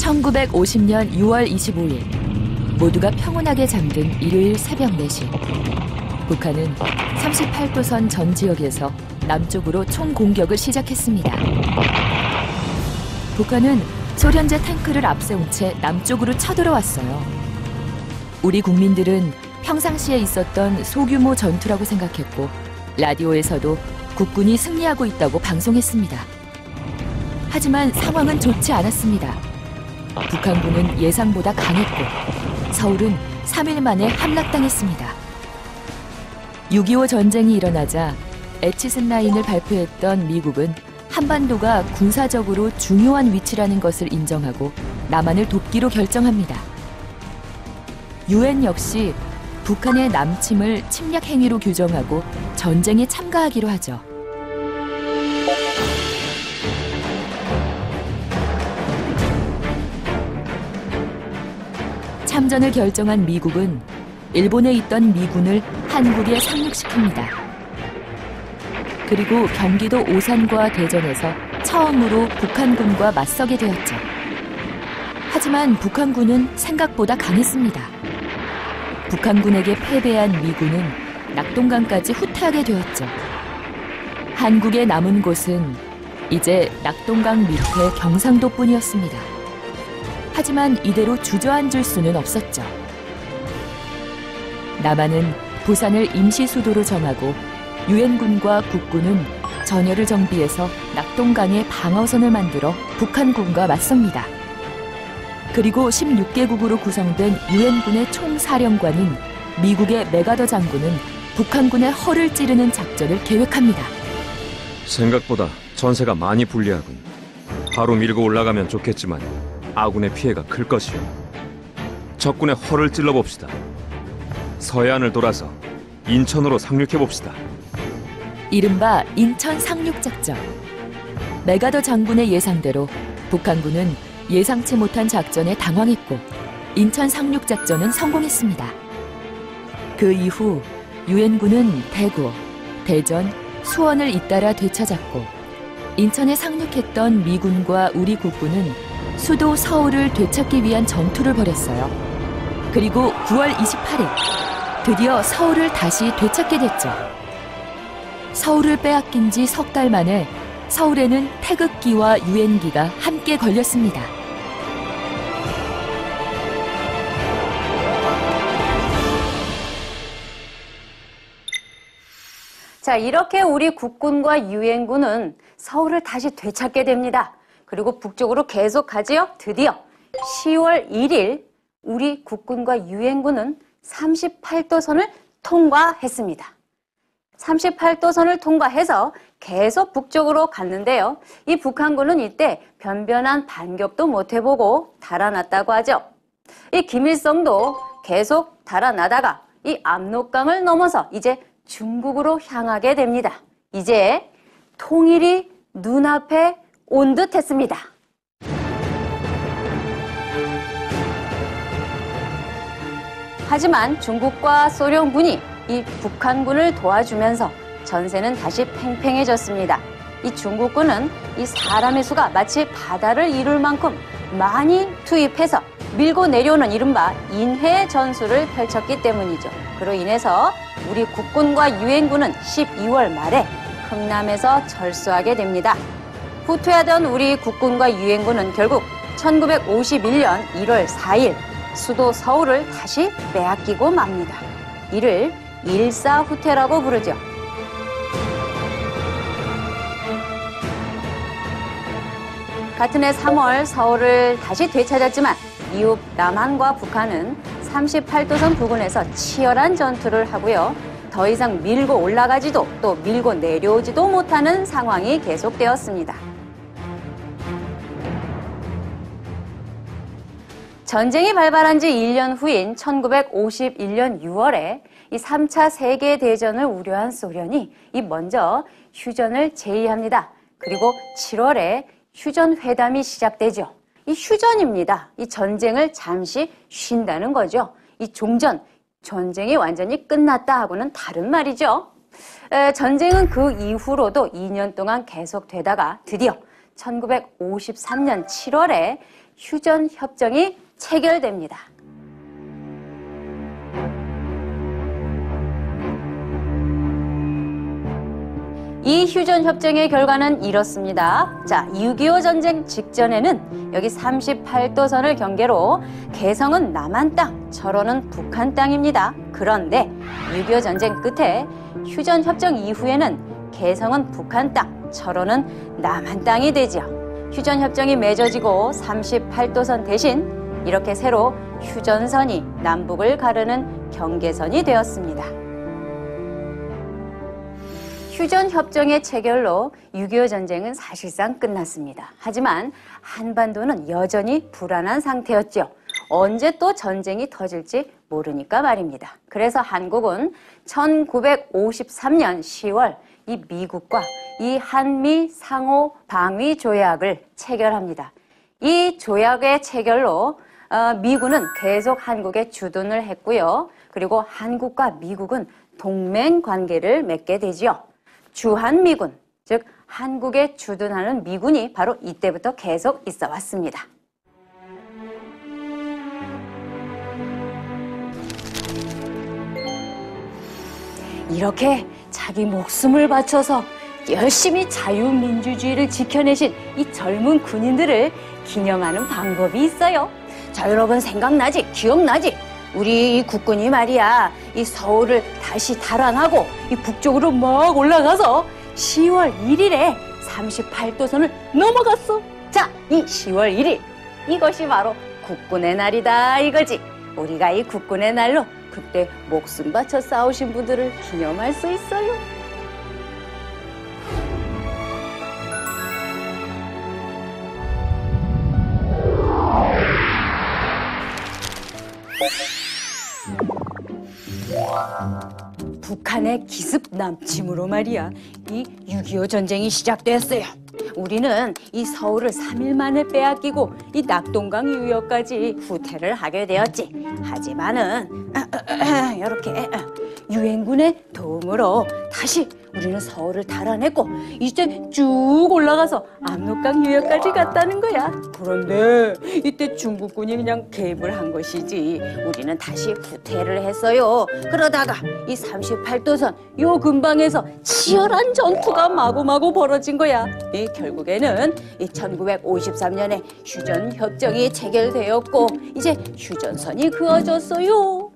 1950년 6월 25일 모두가 평온하게 잠든 일요일 새벽 4시 북한은 38도선 전 지역에서 남쪽으로 총공격을 시작했습니다. 북한은 소련제 탱크를 앞세운 채 남쪽으로 쳐들어왔어요. 우리 국민들은 평상시에 있었던 소규모 전투라고 생각했고 라디오에서도 국군이 승리하고 있다고 방송했습니다. 하지만 상황은 좋지 않았습니다. 북한군은 예상보다 강했고 서울은 3일 만에 함락당했습니다. 6.25 전쟁이 일어나자 에치슨 라인을 발표했던 미국은 한반도가 군사적으로 중요한 위치라는 것을 인정하고 남한을 돕기로 결정합니다. 유엔 역시 북한의 남침을 침략 행위로 규정하고 전쟁에 참가하기로 하죠. 참전을 결정한 미국은 일본에 있던 미군을 한국에 상륙시킵니다. 그리고 경기도 오산과 대전에서 처음으로 북한군과 맞서게 되었죠. 하지만 북한군은 생각보다 강했습니다. 북한군에게 패배한 미군은 낙동강까지 후퇴하게 되었죠. 한국에 남은 곳은 이제 낙동강 밑에 경상도뿐이었습니다. 하지만 이대로 주저앉을 수는 없었죠. 남한은 부산을 임시 수도로 정하고 유엔군과 국군은 전열을 정비해서 낙동강에 방어선을 만들어 북한군과 맞섭니다. 그리고 16개국으로 구성된 유엔군의 총사령관인 미국의 맥아더 장군은 북한군의 허를 찌르는 작전을 계획합니다. 생각보다 전세가 많이 불리하군. 바로 밀고 올라가면 좋겠지만 아군의 피해가 클 것이오. 적군의 허를 찔러봅시다. 서해안을 돌아서 인천으로 상륙해봅시다. 이른바 인천 상륙작전. 맥아더 장군의 예상대로 북한군은 예상치 못한 작전에 당황했고 인천 상륙작전은 성공했습니다. 그 이후 유엔군은 대구, 대전, 수원을 잇따라 되찾았고 인천에 상륙했던 미군과 우리 국군은 수도 서울을 되찾기 위한 전투를 벌였어요. 그리고 9월 28일 드디어 서울을 다시 되찾게 됐죠. 서울을 빼앗긴 지 석 달 만에 서울에는 태극기와 유엔기가 함께 걸렸습니다. 자, 이렇게 우리 국군과 유엔군은 서울을 다시 되찾게 됩니다. 그리고 북쪽으로 계속 가지요. 드디어 10월 1일 우리 국군과 유엔군은 38도선을 통과했습니다. 38도선을 통과해서 계속 북쪽으로 갔는데요. 이 북한군은 이때 변변한 반격도 못 해보고 달아났다고 하죠. 이 김일성도 계속 달아나다가 이 압록강을 넘어서 이제 중국으로 향하게 됩니다. 이제 통일이 눈앞에 온 듯 했습니다. 하지만 중국과 소련군이 이 북한군을 도와주면서 전세는 다시 팽팽해졌습니다. 이 중국군은 이 사람의 수가 마치 바다를 이룰 만큼 많이 투입해서 밀고 내려오는 이른바 인해 전술을 펼쳤기 때문이죠. 그로 인해서 우리 국군과 유엔군은 12월 말에 흥남에서 철수하게 됩니다. 후퇴하던 우리 국군과 유엔군은 결국 1951년 1월 4일 수도 서울을 다시 빼앗기고 맙니다. 이를 일사후퇴라고 부르죠. 같은 해 3월 서울을 다시 되찾았지만 이후 남한과 북한은 38도선 부근에서 치열한 전투를 하고요. 더 이상 밀고 올라가지도 또 밀고 내려오지도 못하는 상황이 계속되었습니다. 전쟁이 발발한 지 1년 후인 1951년 6월에 이 3차 세계대전을 우려한 소련이 먼저 휴전을 제의합니다. 그리고 7월에 휴전회담이 시작되죠. 이 휴전입니다. 이 전쟁을 잠시 쉰다는 거죠. 이 종전, 전쟁이 완전히 끝났다 하고는 다른 말이죠. 전쟁은 그 이후로도 2년 동안 계속되다가 드디어 1953년 7월에 휴전협정이 체결됩니다. 이 휴전협정의 결과는 이렇습니다. 자, 6.25 전쟁 직전에는 여기 38도선을 경계로 개성은 남한 땅, 철원은 북한 땅입니다. 그런데 6.25 전쟁 끝에 휴전협정 이후에는 개성은 북한 땅, 철원은 남한 땅이 되죠. 휴전협정이 맺어지고 38도선 대신 이렇게 새로 휴전선이 남북을 가르는 경계선이 되었습니다. 휴전협정의 체결로 6.25 전쟁은 사실상 끝났습니다. 하지만 한반도는 여전히 불안한 상태였죠. 언제 또 전쟁이 터질지 모르니까 말입니다. 그래서 한국은 1953년 10월 이 미국과 이 한미 상호 방위 조약을 체결합니다. 이 조약의 체결로 미군은 계속 한국에 주둔을 했고요. 그리고 한국과 미국은 동맹 관계를 맺게 되지요. 주한미군, 즉 한국에 주둔하는 미군이 바로 이때부터 계속 있어 왔습니다. 이렇게 자기 목숨을 바쳐서 열심히 자유민주주의를 지켜내신 이 젊은 군인들을 기념하는 방법이 있어요. 자, 여러분 생각나지? 기억나지? 우리 이 국군이 말이야, 이 서울을 다시 탈환하고 이 북쪽으로 막 올라가서 10월 1일에 38도선을 넘어갔어. 자, 이 10월 1일, 이것이 바로 국군의 날이다 이거지. 우리가 이 국군의 날로 그때 목숨 바쳐 싸우신 분들을 기념할 수 있어요. 북한의 기습 남침으로 말이야, 이 6.25 전쟁이 시작됐어요. 우리는 이 서울을 3일 만에 빼앗기고 이 낙동강 유역까지 후퇴를 하게 되었지. 하지만은 이렇게 유엔군의 도움으로 다시 우리는 서울을 달아냈고 이제 쭉 올라가서 압록강 유역까지 갔다는 거야. 그런데 이때 중국군이 그냥 개입을 한 것이지 우리는 다시 후퇴를 했어요. 그러다가 이 38도선 요 근방에서 치열한 전투가 마구마구 벌어진 거야. 결국에는 1953년에 휴전협정이 체결되었고 이제 휴전선이 그어졌어요.